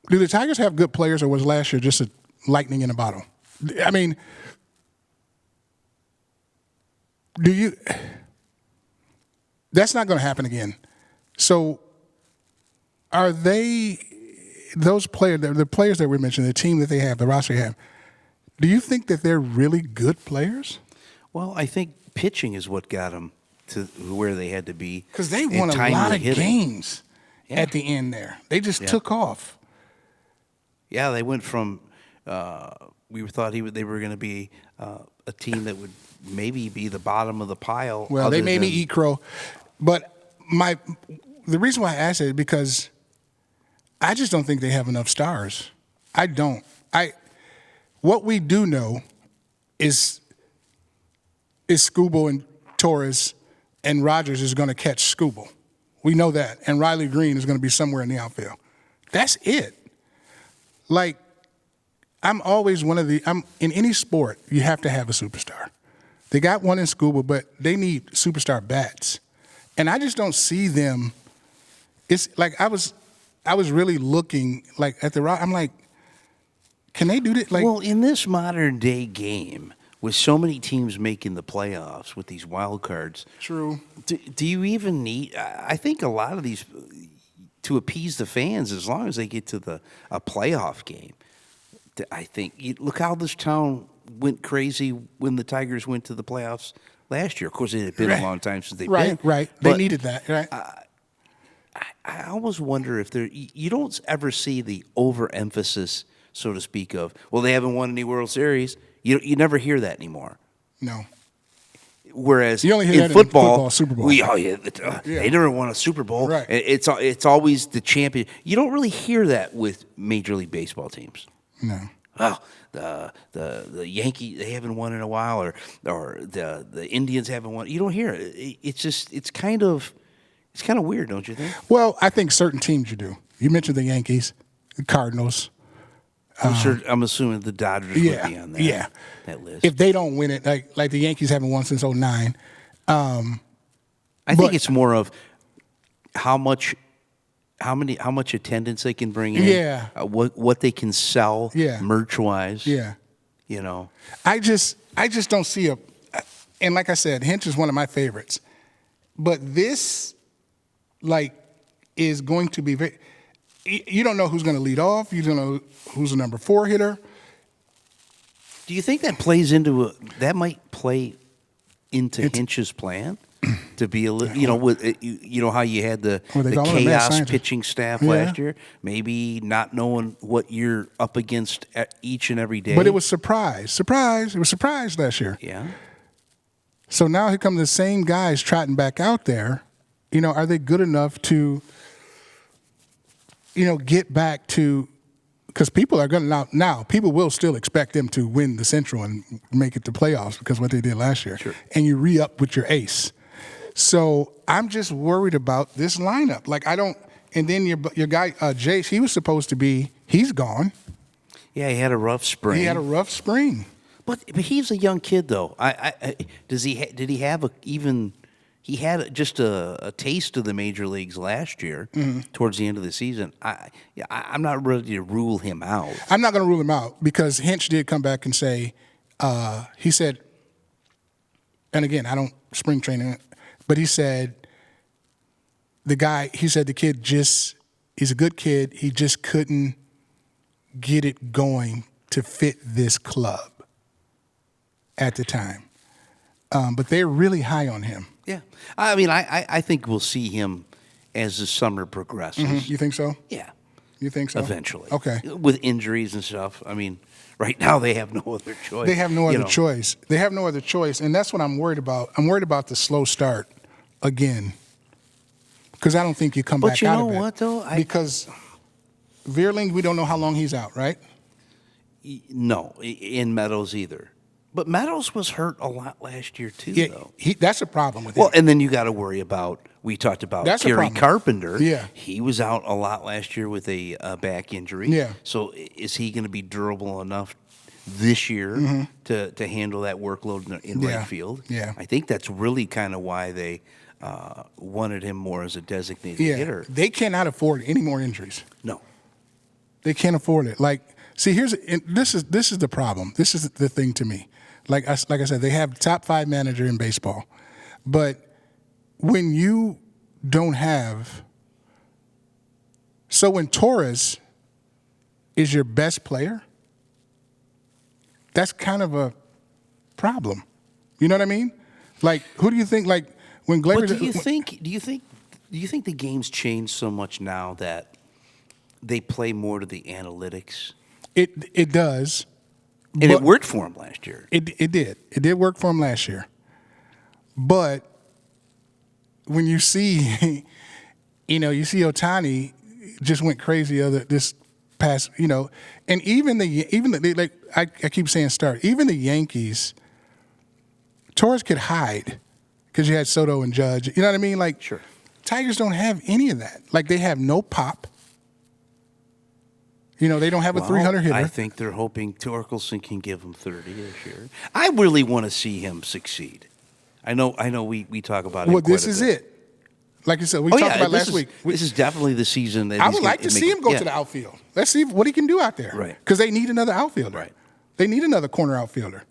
Do the Tigers have good players, or was last year just a lightning in a bottle? I mean, do you? That's not going to happen again. So, are they those players? The players that we mentioned, the team that they have, the roster they have. Do you think that they're really good players? Well, I think pitching is what got them to where they had to be. Because they and won a timely lot of hitting. games Yeah. at the end there. They just took off. Yeah, they went from we thought they were going to be a team that would maybe be the bottom of the pile. Well, they made me eat crow. But the reason why I asked it is because I just don't think they have enough stars. I don't. What we do know is Skubal and Torres and Rogers is going to catch Skubal. We know that. And Riley Green is going to be somewhere in the outfield. That's it. Like, I'm always in any sport, you have to have a superstar. They got one in Skubal, but they need superstar bats. And I just don't see them. It's like I was really looking like at the rock. I'm like, can they do that? Like, well, in this modern day game, with so many teams making the playoffs with these wild cards, true. Do you even need? I think a lot of these to appease the fans, as long as they get to a playoff game. I think look how this town went crazy when the Tigers went to the playoffs last year. Of course, it had been a long time since they've been. Right. They needed that. Right. I always wonder if you don't ever see the overemphasis, so to speak, of, well, they haven't won any World Series. You never hear that anymore. No. Whereas you only hear in that football, Super Bowl. They never won a Super Bowl. Right. It's always the champion. You don't really hear that with Major League Baseball teams. No. Well, the Yankees, they haven't won in a while, or the Indians haven't won. You don't hear it. It's kind of weird, don't you think? Well, I think certain teams you do. You mentioned the Yankees, the Cardinals. I'm assuming the Dodgers would be on that list. If they don't win it, like the Yankees haven't won since 2009. I think it's more of how much attendance they can bring in. Yeah. What they can sell. Yeah. Merch wise. Yeah. You know. I just don't see and like I said, Hinch is one of my favorites. But this, is going to be very. You don't know who's going to lead off. You don't know who's the number 4 hitter. Do you think that might play into Hinch's plan to be a little, with how you had the chaos pitching staff last year, maybe not knowing what you're up against each and every day. But it was surprise. It was surprise last year. Yeah. So now here come the same guys trotting back out there. Are they good enough to, get back to, because people are going to now people will still expect them to win the Central and make it to playoffs because of what they did last year. Sure. And you re-up with your ace. So I'm just worried about this lineup. And then your guy, Jace, he was supposed to be, he's gone. Yeah, he had a rough spring. But he's a young kid, though. He had just a taste of the major leagues last year towards the end of the season. I'm not ready to rule him out. I'm not going to rule him out because Hinch did come back and say, he said, and again, I don't spring training, but he said the kid he's a good kid. He just couldn't get it going to fit this club at the time. But they're really high on him. Yeah. I mean, I think we'll see him as the summer progresses. Mm-hmm. You think so? Yeah. You think so? Eventually. Okay. With injuries and stuff. I mean, right now they have no other choice. They have no other choice. They have no other choice, and that's what I'm worried about. I'm worried about the slow start again because I don't think you come back out of it. But you know what, though? Because Veerling, we don't know how long he's out, right? No, in Meadows either. But Meadows was hurt a lot last year, too, though. That's a problem with him. Well, and then you got to worry about, we talked about Gary Carpenter. Yeah. He was out a lot last year with a back injury. Yeah. So is he going to be durable enough this year to handle that workload in right field? Yeah. I think that's really kind of why they wanted him more as a designated hitter. They cannot afford any more injuries. No. They can't afford it. Like, see, this is the problem. This is the thing to me. Like I said, they have top 5 manager in baseball, but when you don't have, so when Torres is your best player, that's kind of a problem. You know what I mean? Like, who do you think? Like when Gleyber. But do you think the game's changed so much now that they play more to the analytics? It does. And it worked for him last year. It did. It did work for him last year. But when you see, you see Ohtani just went crazy this past, and even the like I keep saying start. Even the Yankees, Torres could hide because you had Soto and Judge. You know what I mean? Like, sure. Tigers don't have any of that. Like, they have no pop. They don't have a 300 hitter. I think they're hoping Torkelson can give them 30 this year. I really want to see him succeed. I know. We talk about it. Well, this is it. Like you said, we talked about last week. This is definitely the season that I would like to see him go to the outfield. Let's see what he can do out there. Right. Because they need another outfielder. Right. They need another corner outfielder.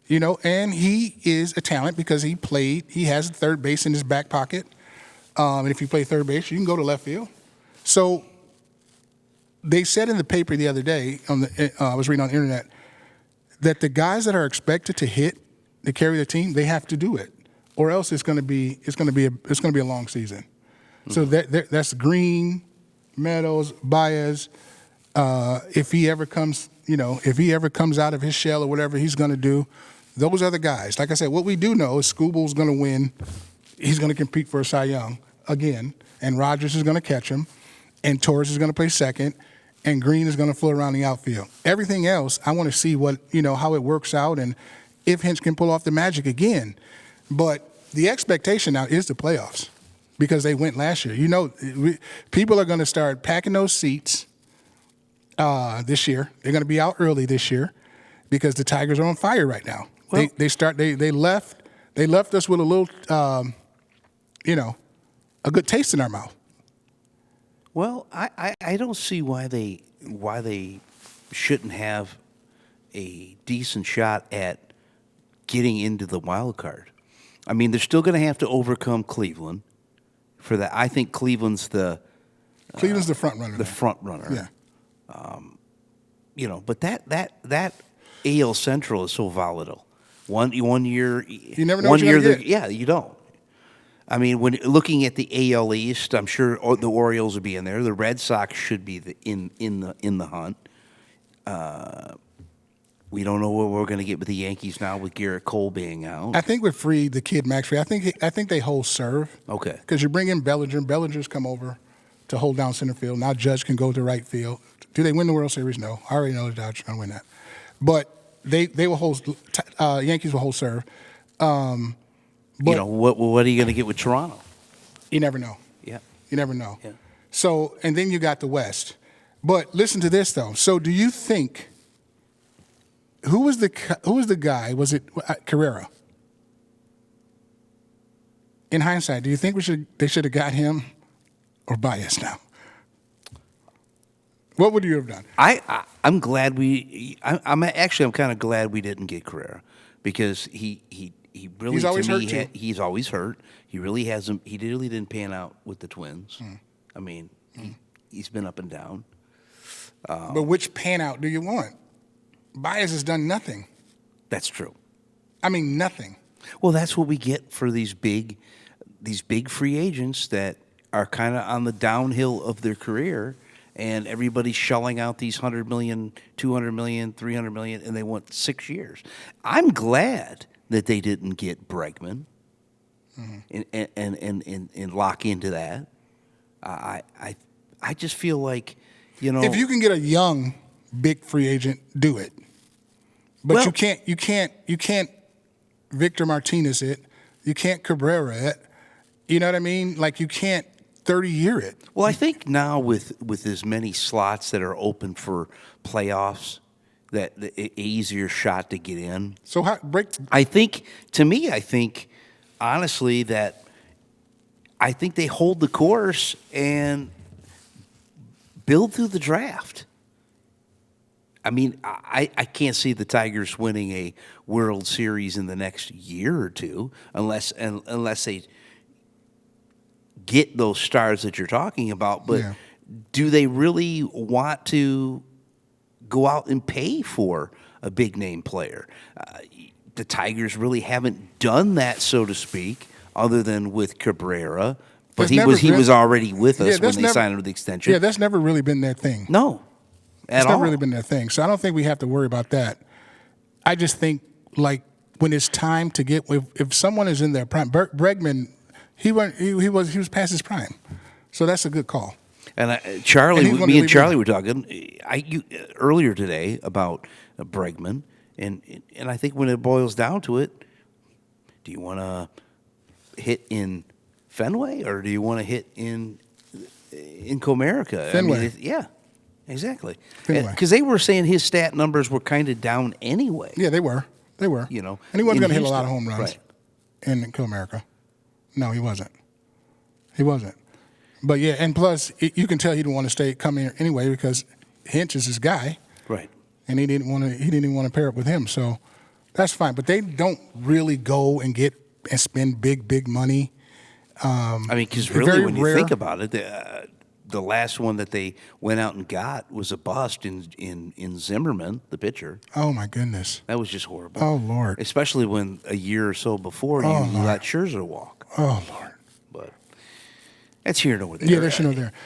And he is a talent because he has third base in his back pocket. And if you play third base, you can go to left field. So they said in the paper the other day, I was reading on the internet, that the guys that are expected to carry the team, they have to do it, or else it's going to be a long season. Mm-hmm. So that's Green, Meadows, Baez. If he ever comes out of his shell or whatever he's going to do, those are the guys. Like I said, what we do know is Skubal's going to win. He's going to compete for a Cy Young again, and Rogers is going to catch him, and Torres is going to play second, and Green is going to float around the outfield. Everything else, I want to see how it works out and if Hinch can pull off the magic again. But the expectation now is the playoffs because they went last year. People are going to start packing those seats this year. They're going to be out early this year because the Tigers are on fire right now. Well, they left us with a little, a good taste in our mouth. Well, I don't see why they shouldn't have a decent shot at getting into the wild card. I mean, they're still going to have to overcome Cleveland for that. I think Cleveland's the front runner. The front runner. Yeah. But that AL Central is so volatile. One year you never know what you're going to get. Yeah, you don't. I mean, when looking at the AL East, I'm sure the Orioles will be in there. The Red Sox should be in the hunt. We don't know what we're going to get with the Yankees now with Garrett Cole being out. I think with the kid Max Fried, I think they hold serve. Okay. Because you bring in Bellinger. Bellinger's come over to hold down center field. Now Judge can go to right field. Do they win the World Series? No. I already know the Dodgers are going to win that. But they will hold. Yankees will hold serve. But, what are you going to get with Toronto? You never know. Yeah. You never know. Yeah. So, and then you got the West. But listen to this though. So, do you think who was the guy? Was it Carrera? In hindsight, do you think they should have got him or Baez now? What would you have done? I'm glad I'm kind of glad we didn't get Carrera because he really he's always hurt too. He's always hurt. He really hasn't. He really didn't pan out with the Twins. I mean, he's been up and down. But which pan out do you want? Baez has done nothing. That's true. I mean, nothing. Well, that's what we get for these big free agents that are kind of on the downhill of their career, and everybody's shelling out these $100 million, $200 million, $300 million, and they want 6 years. I'm glad that they didn't get Bregman and lock into that. I just feel like, if you can get a young big free agent, do it. But you can't Victor Martinez it. You can't Cabrera it. You know what I mean? Like you can't 30-year it. Well, I think now with as many slots that are open for playoffs, that the easier shot to get in. So I think honestly that I think they hold the course and build through the draft. I mean, I can't see the Tigers winning a World Series in the next year or two unless they get those stars that you're talking about. But Yeah. do they really want to go out and pay for a big name player? The Tigers really haven't done that, so to speak, other than with Cabrera. But he was already with us when they signed him to the extension. Yeah, that's never really been their thing. No, It's never really been their thing. So I don't think we have to worry about that. I just think, like, when it's time to get, if someone is in their prime, Bregman, he was past his prime. So that's a good call. And me and Charlie were talking earlier today about Bregman, and I think when it boils down to it, do you want to hit in Fenway or do you want to hit in Comerica? Fenway. I mean, yeah, exactly. Fenway. Because they were saying his stat numbers were kind of down anyway. Yeah, they were. You know, and he wasn't going to hit a Houston. lot of home runs Right. in Comerica. No, he wasn't. He wasn't. But yeah, and plus you can tell he didn't want to come here anyway because Hinch is his guy, Right. and he didn't even want to pair up with him. So that's fine. But they don't really go and get and spend big money. I mean, because really, very when you rare. think about it, the last one that they went out and got was a bust in Zimmerman, the pitcher. Oh my goodness. That was just horrible. Oh Lord. Especially when a year or so before you Lord. let Scherzer walk. Oh Lord. But that's here nor there. Yeah, there's no there.